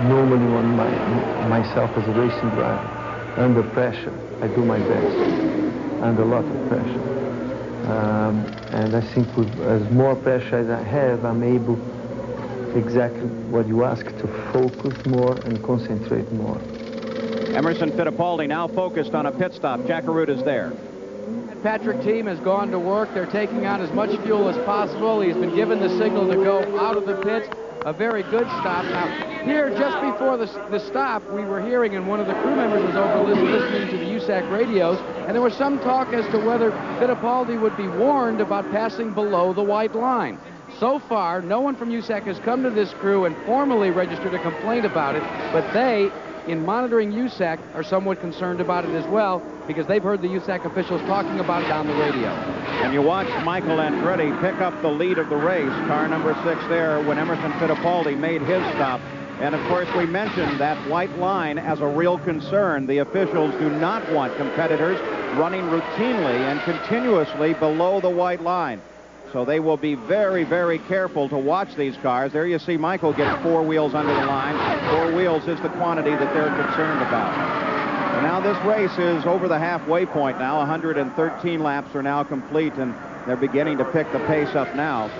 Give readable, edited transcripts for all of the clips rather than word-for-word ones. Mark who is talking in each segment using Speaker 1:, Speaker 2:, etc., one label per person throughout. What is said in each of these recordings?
Speaker 1: normally on myself as a racing driver. Under pressure, I do my best. Under a lot of pressure. And I think as more pressure as I have, I'm able, exactly what you ask, to focus more and concentrate more.
Speaker 2: Emerson Fittipaldi now focused on a pit stop. Jackaroo is there.
Speaker 3: Patrick team has gone to work. They're taking on as much fuel as possible. He's been given the signal to go out of the pits. A very good stop. Now, here, just before the stop, we were hearing, and one of the crew members was over listening to the USAC radios, and there was some talk as to whether Fittipaldi would be warned about passing below the white line. So far, no one from USAC has come to this crew and formally registered a complaint about it, but they, in monitoring USAC, are somewhat concerned about it as well, because they've heard the USAC officials talking about it on the radio.
Speaker 2: And you watch Michael Andretti pick up the lead of the race, car number 6 there, when Emerson Fittipaldi made his stop. And of course, we mentioned that white line as a real concern. The officials do not want competitors running routinely and continuously below the white line. So they will be very, very careful to watch these cars. There you see Michael get 4 wheels under the line. 4 wheels is the quantity that they're concerned about. And now this race is over the halfway point now. 113 laps are now complete, and they're beginning to pick the pace up now.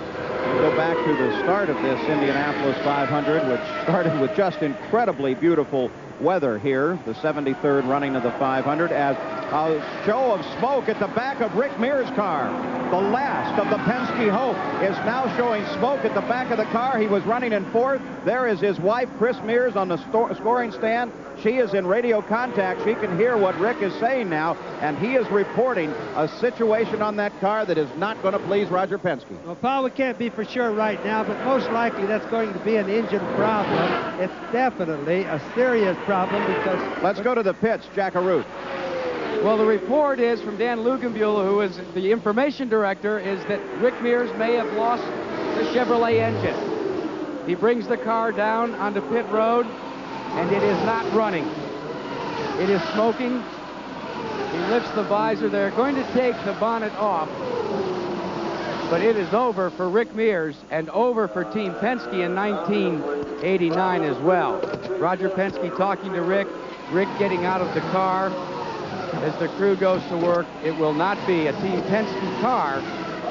Speaker 2: We'll go back to the start of this Indianapolis 500, which started with just incredibly beautiful weather here, the 73rd running of the 500, as a show of smoke at the back of Rick Mears' car. The last of the Penske Hope is now showing smoke at the back of the car. He was running in 4th. There is his wife, Chris Mears, on the scoring stand. She is in radio contact. She can hear what Rick is saying now, and he is reporting a situation on that car that is not going to please Roger Penske.
Speaker 4: Well, Paul, we can't be for sure right now, but most likely that's going to be an engine problem. It's definitely a serious problem because...
Speaker 2: Let's go to the pits, Jackaroo.
Speaker 3: Well, the report is from Dan Lugenbuehl, who is the information director, is that Rick Mears may have lost the Chevrolet engine. He brings the car down onto pit road, and it is not running. It is smoking. He lifts the visor. They're going to take the bonnet off, but it is over for Rick Mears and over for Team Penske in 1989 as well. Roger Penske talking to Rick, Rick getting out of the car as the crew goes to work. It will not be a Team Penske car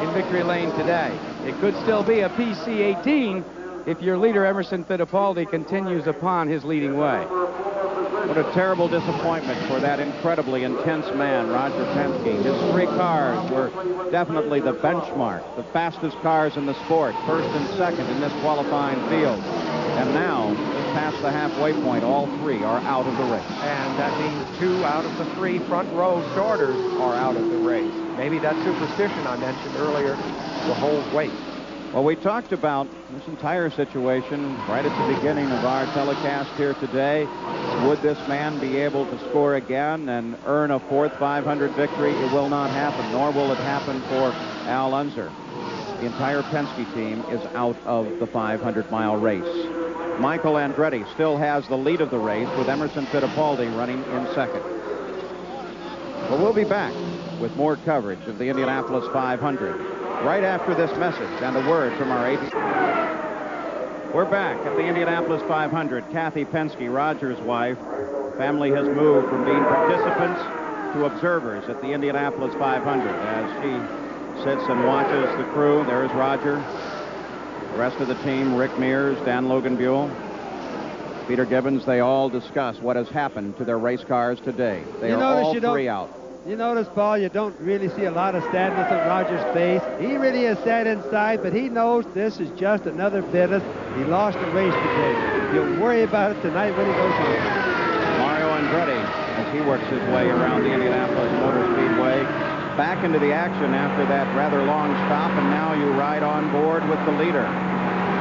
Speaker 3: in Victory Lane today. It could still be a PC-18 if your leader, Emerson Fittipaldi, continues upon his leading way.
Speaker 2: What a terrible disappointment for that incredibly intense man, Roger Penske. His 3 cars were definitely the benchmark, the fastest cars in the sport, 1st and 2nd in this qualifying field. And now, just past the halfway point, all 3 are out of the race.
Speaker 5: And that means 2 out of the 3 front row starters are out of the race. Maybe that superstition I mentioned earlier will hold weight.
Speaker 2: Well, we talked about this entire situation right at the beginning of our telecast here today. Would this man be able to score again and earn a 4th 500 victory? It will not happen, nor will it happen for Al Unser. The entire Penske team is out of the 500-mile race. Michael Andretti still has the lead of the race with Emerson Fittipaldi running in 2nd. But we'll be back with more coverage of the Indianapolis 500 right after this message and a word from our agent. We're back at the Indianapolis 500. Kathy Penske, Roger's wife. Family has moved from being participants to observers at the Indianapolis 500 as she sits and watches the crew. There's Roger. The rest of the team, Rick Mears, Dan Lugenbuehl, Peter Gibbons, they all discuss what has happened to their race cars today. They are all 3 out.
Speaker 4: You notice, Paul, you don't really see a lot of sadness on Roger's face. He really is sad inside, but he knows this is just another business. He lost the race today. He'll worry about it tonight when he goes home.
Speaker 2: Mario Andretti, as he works his way around the Indianapolis Motor Speedway, back into the action after that rather long stop, and now you ride on board with the leader,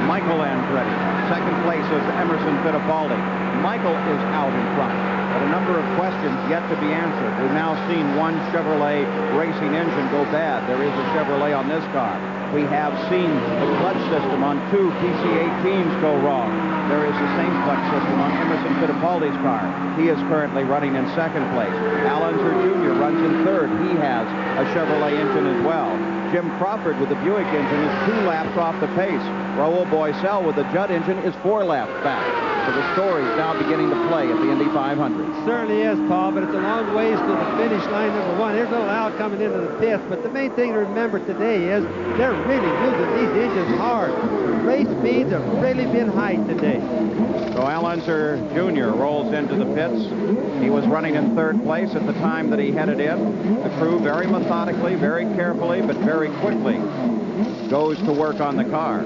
Speaker 2: Michael Andretti. 2nd place is Emerson Fittipaldi. Michael is out in front, but a number of questions yet to be answered. We've now seen 1 Chevrolet racing engine go bad. There is a Chevrolet on this car. We have seen the clutch system on 2 PC-18s go wrong. There is the same clutch system on Emerson Fittipaldi's car. He is currently running in 2nd place. Al Unser Jr. runs in 3rd. He has a Chevrolet engine as well. Jim Crawford with the Buick engine is 2 laps off the pace. Raul Boisel with the Judd engine is 4 laps back. So the story's now beginning to play at the Indy 500.
Speaker 4: Certainly is, Paul, but it's a long ways to the finish line, number one. There's a little Al coming into the pits, but the main thing to remember today is they're really using these engines hard. Race speeds have really been high today.
Speaker 2: So Al Unser Jr. rolls into the pits. He was running in third place at the time that he headed in. The crew very methodically, very carefully, but very quickly goes to work on the car.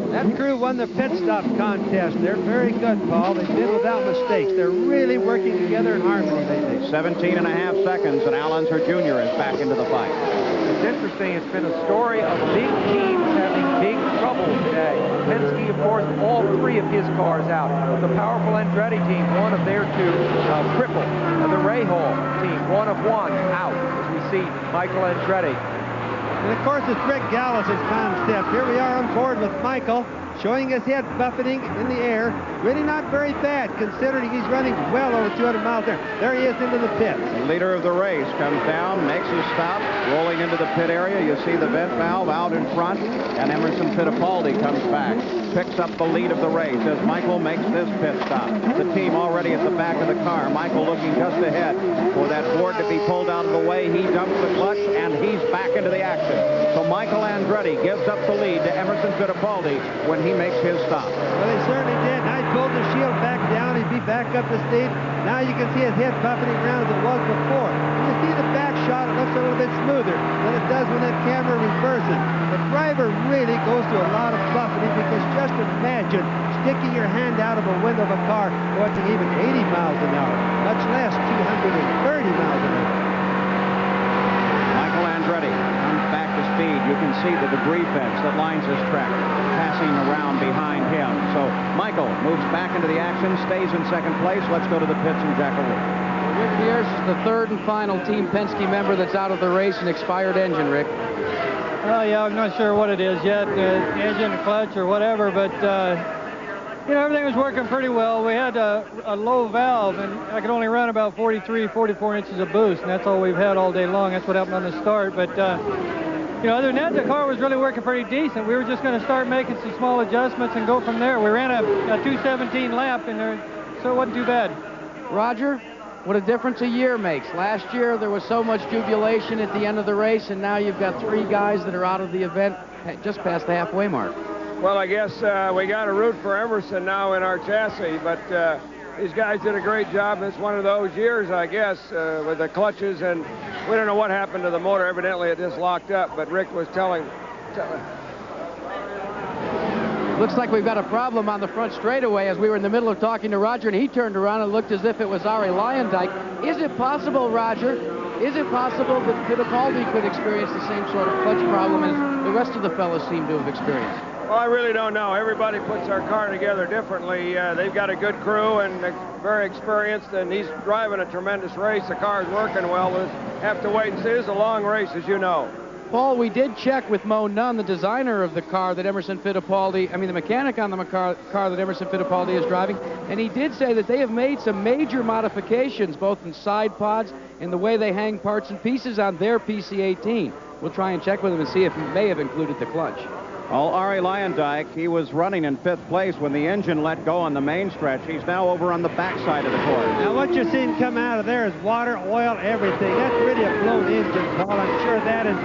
Speaker 4: That crew won the pit stop contest. They're very good, Paul. They've been without mistakes. They're really working together in harmony lately.
Speaker 2: 17 and a half seconds, and Al Unser Jr. is back into the fight.
Speaker 5: It's interesting. It's been a story of big teams having big trouble today. Penske, of course, all three of his cars out. The powerful Andretti team, one of their two, crippled. The Rahal team, one of one, out. As we see Michael Andretti.
Speaker 4: And of course, it's Rick Gallis' concept. Here we are on board with Michael, showing his head buffeting in the air. Really not very bad, considering he's running well over 200 miles an hour. There he is into the pits.
Speaker 2: The leader of the race comes down, makes his stop, rolling into the pit area. You see the vent valve out in front, and Emerson Fittipaldi comes back, picks up the lead of the race as Michael makes this pit stop. The team already at the back of the car. Michael looking just ahead for that board to be pulled out of the way. He dumps the clutch, and he's back into the action. So Michael Andretti gives up the lead to Emerson Fittipaldi when he makes his stop.
Speaker 4: Well, he certainly did. Now he pulled the shield back down. He'd be back up the stage. Now you can see his head buffeting around as it was before. When you see the back shot, it looks a little bit smoother than it does when that camera reverses. The driver really goes through a lot of buffeting, because just imagine sticking your hand out of a window of a car going to even 80 miles an hour, much less 230 miles an hour.
Speaker 2: Michael Andretti comes back to speed. You can see the debris fence that lines his track passing around behind him. So Michael moves back into the action, stays in second place. Let's go to the pits and Jack Arute.
Speaker 3: Rick Mears is the third and final Team Penske member that's out of the race, an expired engine, Rick.
Speaker 6: Well, yeah, I'm not sure what it is yet, engine, clutch, or whatever, but, you know, everything was working pretty well. We had a low valve, and I could only run about 43, 44 inches of boost, and that's all we've had all day long. That's what happened on the start, but, you know, other than that, the car was really working pretty decent. We were just going to start making some small adjustments and go from there. We ran a 217 lap, and so it wasn't too bad.
Speaker 3: Roger, what a difference a year makes. Last year, there was so much jubilation at the end of the race, and now you've got three guys that are out of the event just past the halfway mark.
Speaker 7: Well, I guess we got to root for Emerson now in our chassis, but these guys did a great job. It's one of those years, I guess, with the clutches, and we don't know what happened to the motor. Evidently, it just locked up, but Rick was telling.
Speaker 3: Looks like we've got a problem on the front straightaway, as we were in the middle of talking to Roger, and he turned around and looked as if it was Arie Luyendyk. Is it possible, Roger, is it possible that Fittipaldi could experience the same sort of clutch problem as the rest of the fellas seem to have experienced?
Speaker 7: Well, I really don't know. Everybody puts their car together differently. They've got a good crew and very experienced, and he's driving a tremendous race. The car's working well. We'll have to wait and see. It's a long race, as you know.
Speaker 3: Paul, we did check with Mo Nunn, the designer of the car that Emerson Fittipaldi, the mechanic on the car that Emerson Fittipaldi is driving, and he did say that they have made some major modifications, both in side pods and the way they hang parts and pieces on their PC-18. We'll try and check with him and see if it may have included the clutch.
Speaker 2: Well, Arie Luyendyk, he was running in 5th place when the engine let go on the main stretch. He's now over on the backside of the course.
Speaker 4: Now, what you're seeing come out of there is water, oil, everything. That's really a blown engine, Paul. I'm sure that is.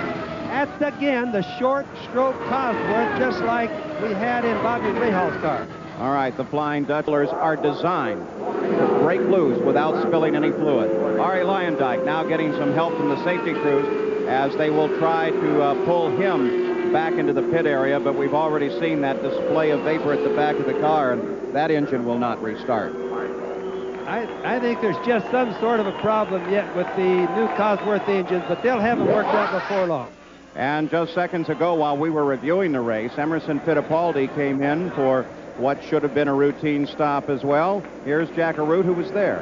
Speaker 4: That's, again, the short stroke Cosworth, just like we had in Bobby Rahal's car.
Speaker 2: All right, the Flying Dutchlers are designed to break loose without spilling any fluid. Arie Luyendyk now getting some help from the safety crews as they will try to pull him back into the pit area, but we've already seen that display of vapor at the back of the car, and that engine will not restart.
Speaker 4: I think there's just some sort of a problem yet with the new Cosworth engines, but they'll have it worked out before long.
Speaker 2: And just seconds ago, while we were reviewing the race, Emerson Fittipaldi came in for what should have been a routine stop as well. Here's Jack Arute, who was there.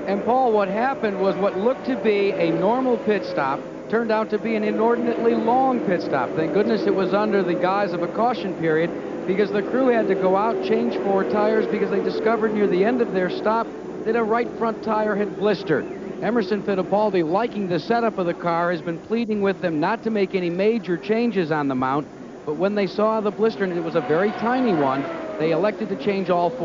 Speaker 3: And Paul, what happened was what looked to be a normal pit stop turned out to be an inordinately long pit stop. Thank goodness it was under the guise of a caution period, because the crew had to go out, change 4 tires, because they discovered near the end of their stop that a right front tire had blistered. Emerson Fittipaldi, liking the setup of the car, has been pleading with them not to make any major changes on the mount, but when they saw the blister, and it was a very tiny one, they elected to change all 4